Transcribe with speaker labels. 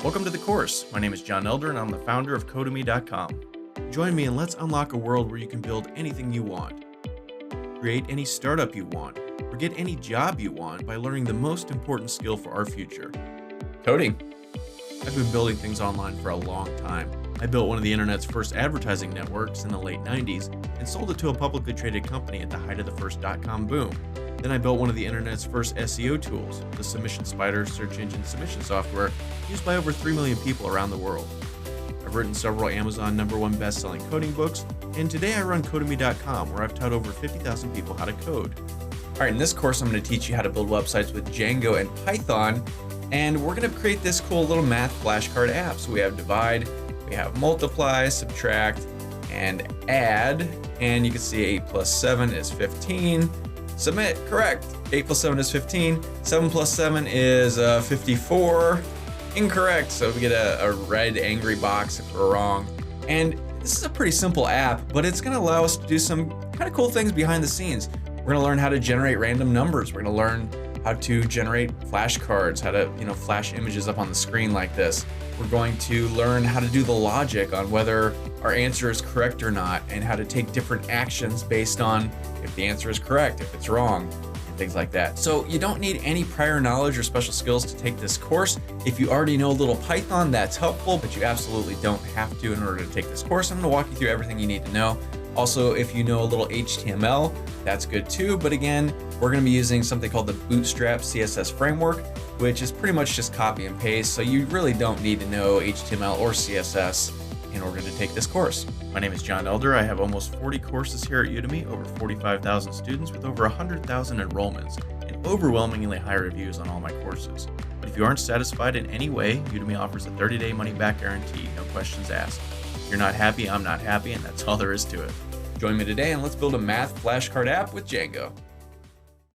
Speaker 1: Welcome to the course. My name is John Elder and I'm the founder of Codemy.com. Join me and let's unlock a world where you can build anything you want, create any startup you want, or get any job you want by learning the most important skill for our future, coding. I've been building things online for a long time. I built one of the internet's first advertising networks in the late 90s and sold it to a publicly traded company at the height of the first .com boom. Then I built one of the internet's first SEO tools, the Submission Spider search engine submission software used by over 3 million people around the world. I've written several Amazon #1 best-selling coding books, and today I run Codemy.com, where I've taught over 50,000 people how to code. All right, in this course, I'm going to teach you how to build websites with Django and Python, and we're going to create this cool little math flashcard app. So we have divide, we have multiply, subtract, and add, and you can see 8 plus 7 is 15. Submit, correct. 8 plus 7 is 15. 7 plus 7 is 54. Incorrect, so we get a red angry box if we're wrong. And this is a pretty simple app, but it's gonna allow us to do some kind of cool things behind the scenes. We're gonna learn how to generate random numbers. We're gonna learn how to generate flashcards, how to flash images up on the screen like this. We're going to learn how to do the logic on whether our answer is correct or not, and how to take different actions based on if the answer is correct, if it's wrong, and things like that. So you don't need any prior knowledge or special skills to take this course. If you already know a little Python, that's helpful, but you absolutely don't have to in order to take this course. I'm gonna walk you through everything you need to know. Also, if you know a little HTML, that's good too. But again, we're gonna be using something called the Bootstrap CSS framework, which is pretty much just copy and paste. So you really don't need to know HTML or CSS in order to take this course. My name is John Elder. I have almost 40 courses here at Udemy, over 45,000 students with over 100,000 enrollments, and overwhelmingly high reviews on all my courses. But if you aren't satisfied in any way, Udemy offers a 30-day money-back guarantee, no questions asked. If you're not happy, I'm not happy, and that's all there is to it. Join me today and let's build a math flashcard app with Django.